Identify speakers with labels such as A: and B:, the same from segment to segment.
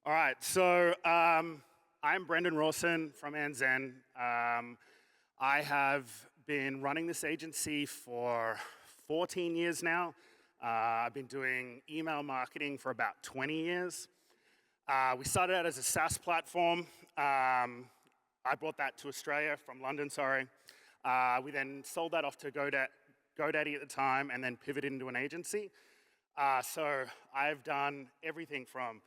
A: All right, so I'm Brenden Rawson from ANZN. I have been running this agency for 14 years now. I've been doing email marketing for about 20 years. We started out as a SaaS platform. I brought that to Australia from London, sorry. We then sold that off to GoDaddy at the time and then pivoted into an agency. So I've done everything from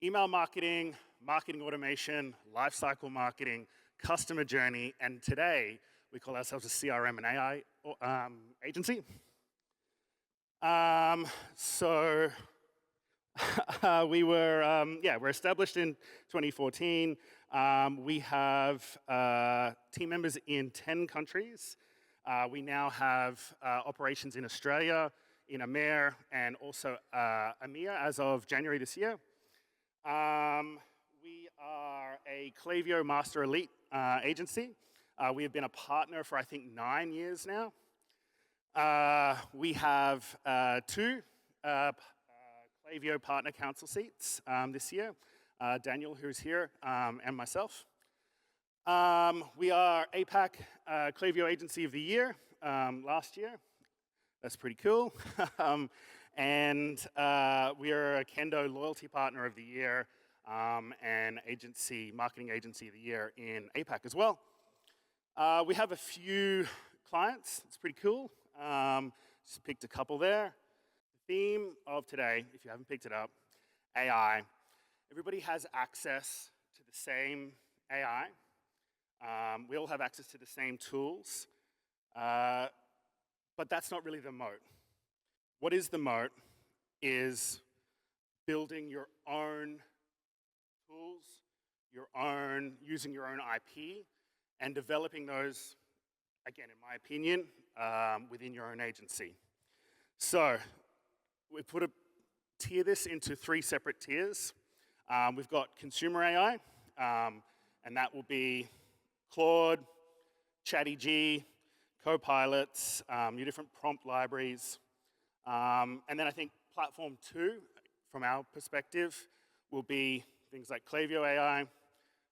A: email marketing, marketing automation, lifecycle marketing, customer journey, and today we call ourselves a CRM and AI agency. We're established in 2014. We have team members in 10 countries. We now have operations in Australia, in AMER, and also EMEA as of January this year. We are a Klaviyo Master Elite agency. We have been a partner for, I think, 9 years now. We have 2 Klaviyo Partner Council seats this year, Daniel, who's here, and myself. We are APAC Klaviyo Agency of the Year last year. That's pretty cool. And we are a Kendo Loyalty Partner of the Year and Marketing Agency of the Year in APAC as well. We have a few clients. It's pretty cool. Just picked a couple there. The theme of today, if you haven't picked it up, AI. Everybody has access to the same AI. We all have access to the same tools. But that's not really the moat. What is the moat is building your own tools, using your own IP, and developing those, again, in my opinion, within your own agency. So we tier this into 3 separate tiers. We've got consumer AI, and that will be Claude, ChatGPT, Copilots, your different prompt libraries. And then I think platform 2, from our perspective, will be things like Klaviyo AI,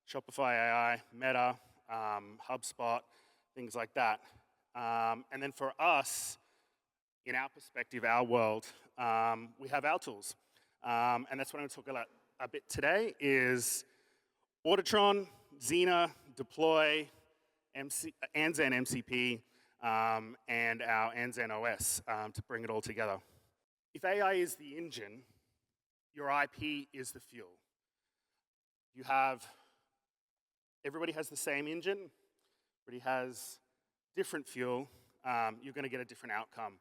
A: Shopify AI, Meta, HubSpot, things like that. And then for us, in our perspective, our world, we have our tools. And that's what I'm going to talk about a bit today is Auditron, Xena, Deploy, ANZN MCP, and our ANZN OS to bring it all together. If AI is the engine, your IP is the fuel. Everybody has the same engine, everybody has different fuel, you're going to get a different outcome.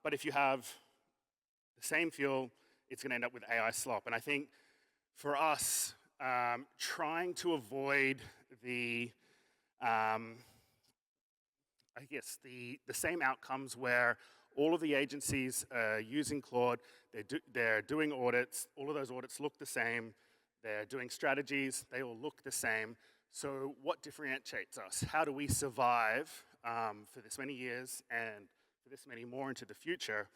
A: But if you have the same fuel, it's going to end up with AI slop. And I think for us, trying to avoid the same outcomes where all of the agencies are using Claude, they're doing audits, all of those audits look the same, they're doing strategies, they all look the same. So what differentiates us? How do we survive for this many years and for this many more into the future?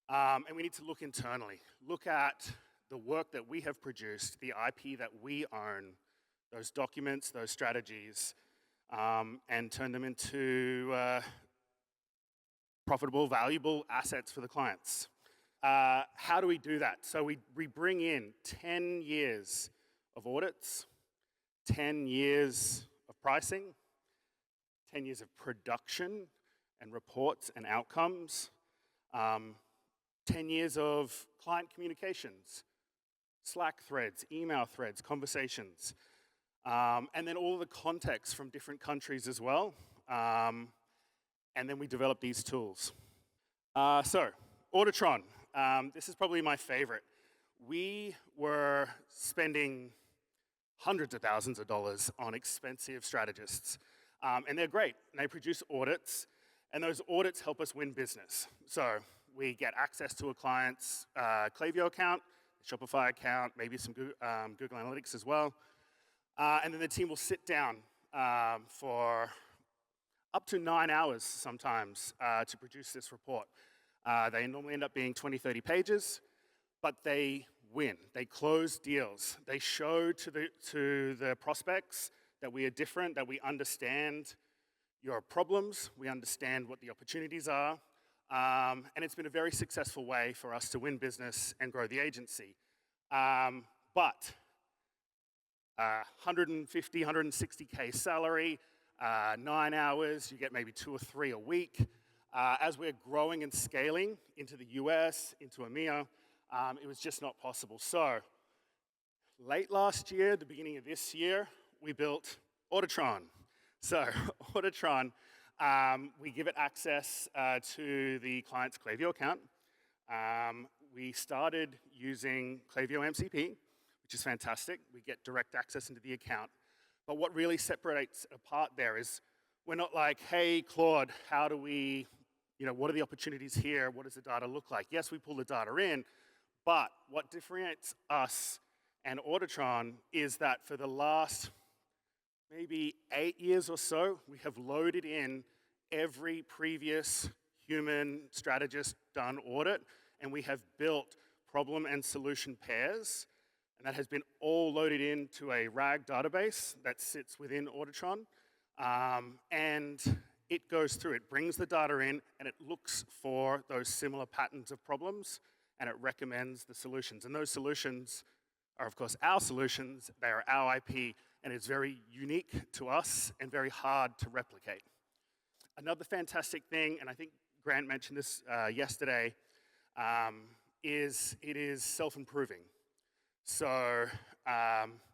A: And we need to look internally, look at the work that we have produced, the IP that we own, those documents, those strategies, and turn them into profitable, valuable assets for the clients. How do we do that? So we bring in 10 years of audits, 10 years of pricing, 10 years of production and reports and outcomes, 10 years of client communications, Slack threads, email threads, conversations, and then all the context from different countries as well. And then we develop these tools. So, Auditron. This is probably my favorite. We were spending hundreds of thousands of dollars on expensive strategists. And they're great. And they produce audits. And those audits help us win business. So we get access to a client's Klaviyo account, Shopify account, maybe some Google Analytics as well. And then the team will sit down for up to 9 hours sometimes to produce this report. They normally end up being 20, 30 pages, but they win. They close deals. They show to the prospects that we are different, that we understand your problems, we understand what the opportunities are, and it's been a very successful way for us to win business and grow the agency. But 150, 160K salary, 9 hours, you get maybe 2 or 3 a week. As we're growing and scaling into the US, into EMEA, it was just not possible. So late last year, the beginning of this year, we built Audatron. So Audatron, we give it access to the client's Klaviyo account. We started using Klaviyo MCP, which is fantastic. We get direct access into the account. But what really separates apart there is we're not like, hey, Claude, how do we, what are the opportunities here? What does the data look like? Yes, we pull the data in, but what differentiates us and Audatron is that for the last maybe 8 years or so, we have loaded in every previous human strategist done audit, and we have built problem and solution pairs, and that has been all loaded into a RAG database that sits within Audatron, and it goes through, it brings the data in, and it looks for those similar patterns of problems, and it recommends the solutions. And those solutions are, of course, our solutions. They are our IP, and it's very unique to us and very hard to replicate. Another fantastic thing, and I think Grant mentioned this yesterday, is it is self-improving. So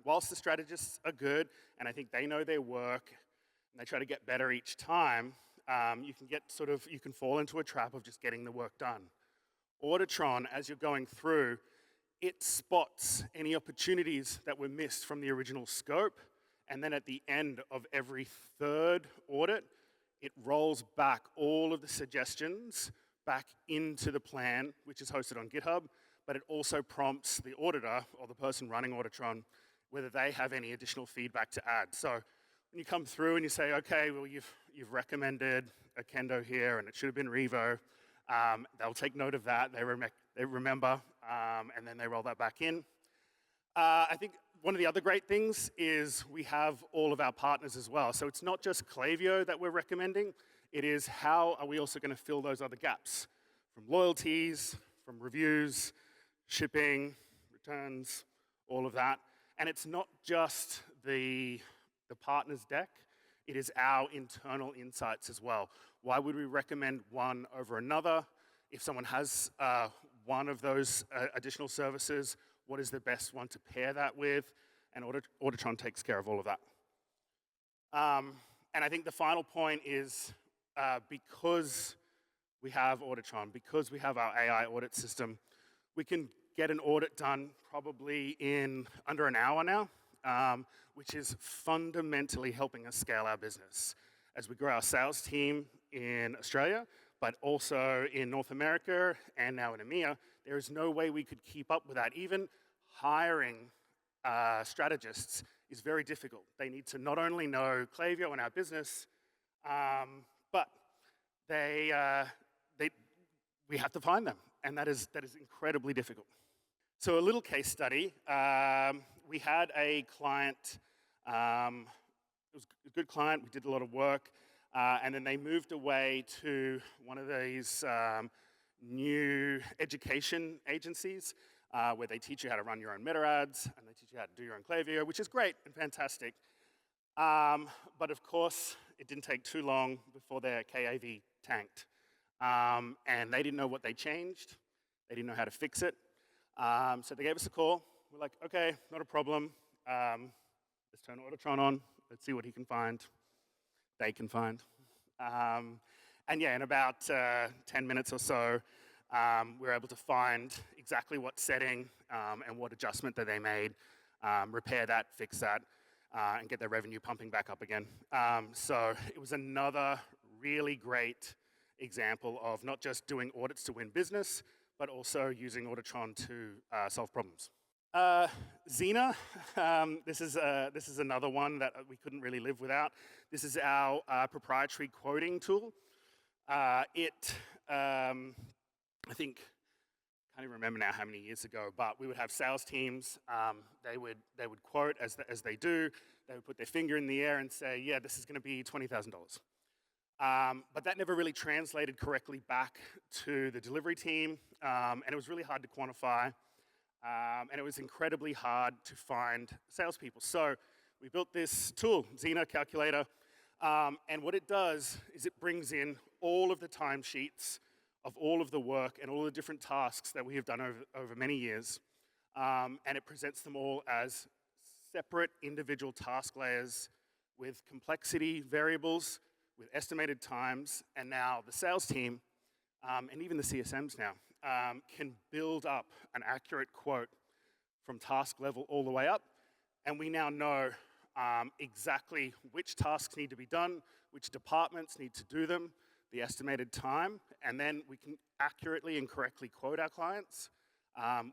A: whilst the strategists are good, and I think they know their work, and they try to get better each time, you can fall into a trap of just getting the work done. Audatron, as you're going through, it spots any opportunities that were missed from the original scope, and then at the end of every third audit, it rolls back all of the suggestions back into the plan, which is hosted on GitHub, but it also prompts the auditor or the person running Audatron whether they have any additional feedback to add. So when you come through and you say, okay, well, you've recommended a Kendo here, and it should have been Revo, they'll take note of that, they remember, and then they roll that back in. I think one of the other great things is we have all of our partners as well. So it's not just Klaviyo that we're recommending, it is how are we also going to fill those other gaps from loyalties, from reviews, shipping, returns, all of that. And it's not just the partners deck, it is our internal insights as well. Why would we recommend one over another? If someone has one of those additional services, what is the best one to pair that with? And Audatron takes care of all of that. And I think the final point is because we have Audatron, because we have our AI audit system, we can get an audit done probably in under an hour now, which is fundamentally helping us scale our business. As we grow our sales team in Australia, but also in North America and now in EMEA, there is no way we could keep up with that. Even hiring strategists is very difficult. They need to not only know Klaviyo and our business, but we have to find them, and that is incredibly difficult. So a little case study. We had a client, it was a good client, we did a lot of work, and then they moved away to one of these new education agencies where they teach you how to run your own meta ads, and they teach you how to do your own Klaviyo, which is great and fantastic. But of course, it didn't take too long before their KAV tanked. And they didn't know what they changed. They didn't know how to fix it. So they gave us a call. We're like, okay, not a problem. Let's turn Audatron on. Let's see what he can find. They can find. And yeah, in about 10 minutes or so, we were able to find exactly what setting and what adjustment that they made, repair that, fix that, and get their revenue pumping back up again. So it was another really great example of not just doing audits to win business, but also using Audatron to solve problems. Xena, this is another one that we couldn't really live without. This is our proprietary quoting tool. I think can't even remember now how many years ago, but we would have sales teams. They would quote as they do. They would put their finger in the air and say, "Yeah, this is going to be $20,000." But that never really translated correctly back to the delivery team, and it was really hard to quantify, and it was incredibly hard to find salespeople. So we built this tool, Xena Calculator, and what it does is it brings in all of the timesheets of all of the work and all the different tasks that we have done over many years, and it presents them all as separate individual task layers with complexity variables, with estimated times, and now the sales team, and even the CSMs now, can build up an accurate quote from task level all the way up, and we now know exactly which tasks need to be done, which departments need to do them, the estimated time, and then we can accurately and correctly quote our clients.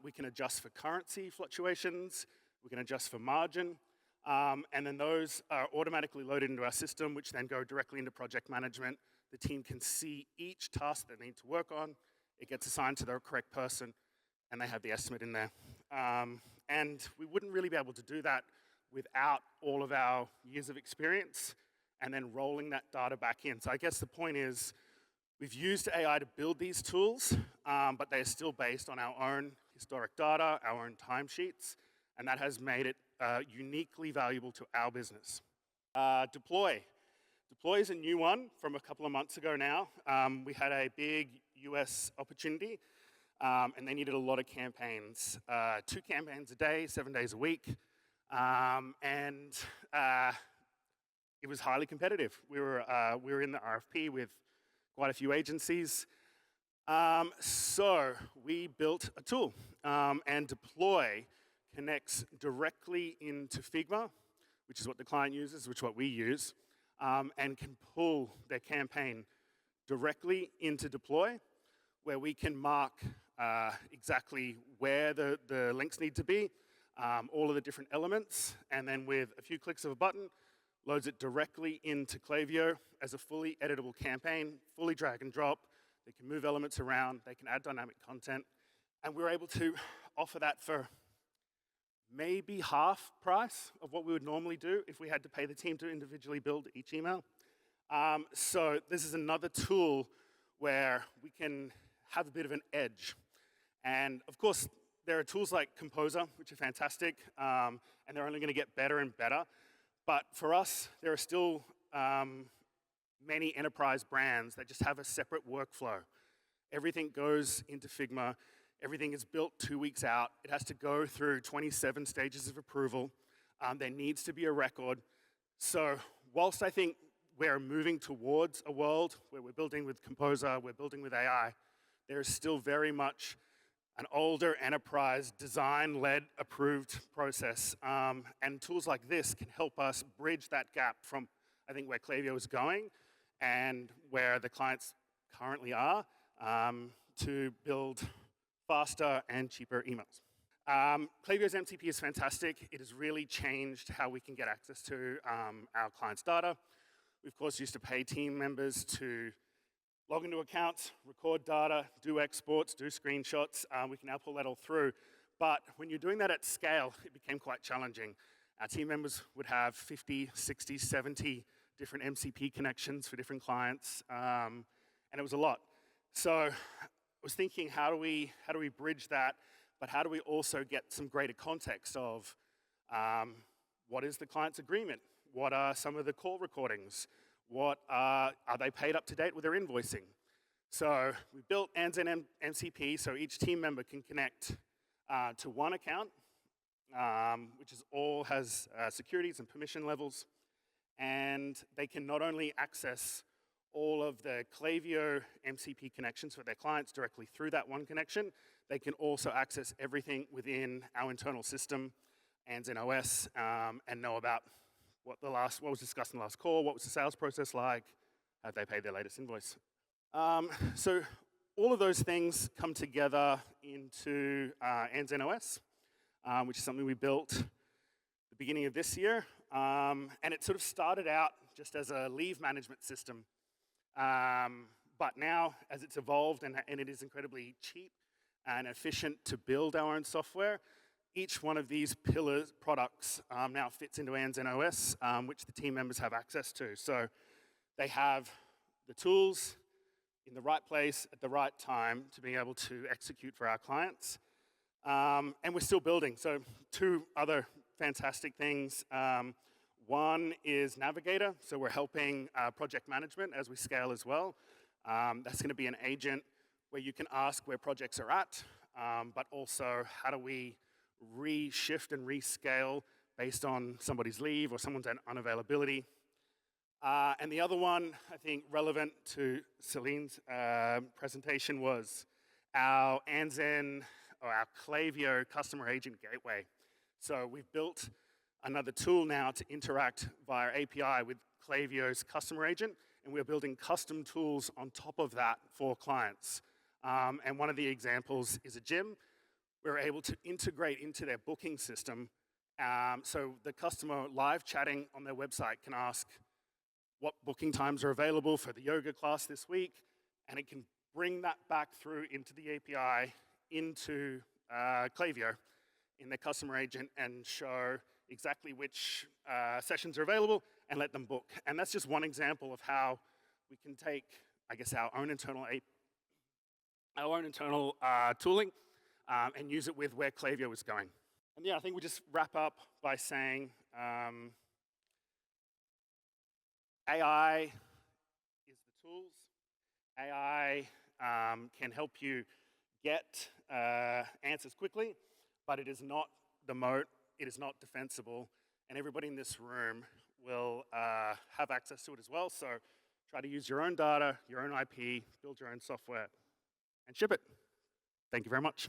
A: We can adjust for currency fluctuations, we can adjust for margin, and then those are automatically loaded into our system, which then go directly into project management. The team can see each task they need to work on, it gets assigned to the correct person, and they have the estimate in there. And we wouldn't really be able to do that without all of our years of experience and then rolling that data back in. So I guess the point is, we've used AI to build these tools, but they're still based on our own historic data, our own timesheets, and that has made it uniquely valuable to our business. Deploy. Deploy is a new one from a couple of months ago now. We had a big US opportunity, and they needed a lot of campaigns. 2 campaigns a day, 7 days a week, and it was highly competitive. We were in the RFP with quite a few agencies. So we built a tool, and Deploy connects directly into Figma, which is what the client uses, which is what we use, and can pull their campaign directly into Deploy, where we can mark exactly where the links need to be, all of the different elements, and then with a few clicks of a button, loads it directly into Klaviyo as a fully editable campaign, fully drag and drop. They can move elements around, they can add dynamic content, and we're able to offer that for maybe half price of what we would normally do if we had to pay the team to individually build each email. So this is another tool where we can have a bit of an edge. And of course, there are tools like Composer, which are fantastic, and they're only going to get better and better. But for us, there are still many enterprise brands that just have a separate workflow. Everything goes into Figma. Everything is built 2 weeks out. It has to go through 27 stages of approval. There needs to be a record. So whilst I think we're moving towards a world where we're building with Composer, we're building with AI, there is still very much an older enterprise design-led approved process. And tools like this can help us bridge that gap from, I think, where Klaviyo is going and where the clients currently are to build faster and cheaper emails. Klaviyo's MCP is fantastic. It has really changed how we can get access to our clients' data. We, of course, used to pay team members to log into accounts, record data, do exports, do screenshots. We can now pull that all through. But when you're doing that at scale, it became quite challenging. Our team members would have 50, 60, 70 different MCP connections for different clients, and it was a lot. So I was thinking, how do we bridge that, but how do we also get some greater context of what is the client's agreement? What are some of the call recordings? What are they paid up to date with their invoicing? So we built end-to-end MCP so each team member can connect to one account, which is all has securities and permission levels, and they can not only access all of the Klaviyo MCP connections for their clients directly through that one connection, they can also access everything within our internal system, OS, and know about what was discussed in the last call, what was the sales process like, have they paid their latest invoice. So all of those things come together into OS, which is something we built at the beginning of this year. And it sort of started out just as a leave management system. But now, as it's evolved and it is incredibly cheap and efficient to build our own software. Each one of these pillars products now fits into ANZ OS, which the team members have access to. So they have the tools in the right place at the right time to be able to execute for our clients. And we're still building. So 2 other fantastic things. One is Navigator. So we're helping project management as we scale as well. That's going to be an agent where you can ask where projects are at, but also how do we reshift and rescale based on somebody's leave or someone's unavailability. And the other one, I think relevant to Celine's presentation, was our Anzen or our Klaviyo customer agent gateway. So we've built another tool now to interact via API with Klaviyo's customer agent, and we're building custom tools on top of that for clients. And one of the examples is a gym. We're able to integrate into their booking system, so the customer live chatting on their website can ask what booking times are available for the yoga class this week, and it can bring that back through into the API, into Klaviyo in their customer agent, and show exactly which sessions are available and let them book. And that's just one example of how we can take, I guess, our own internal tooling and use it with where Klaviyo is going. And yeah, I think we just wrap up by saying AI is the tools. AI can help you get answers quickly, but it is not the moat, it is not defensible, and everybody in this room will have access to it as well. So try to use your own data, your own IP, build your own software, and ship it. Thank you very much.